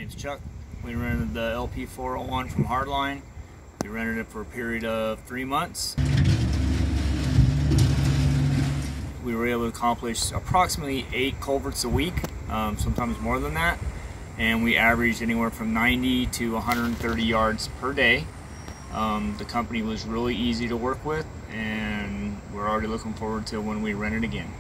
name's Chuck. We rented the LP401 from Hardline. We rented it for a period of 3 months. We were able to accomplish approximately 8 culverts a week, sometimes more than that. And we averaged anywhere from 90 to 130 yards per day. The company was really easy to work with, and we're already looking forward to when we rent it again.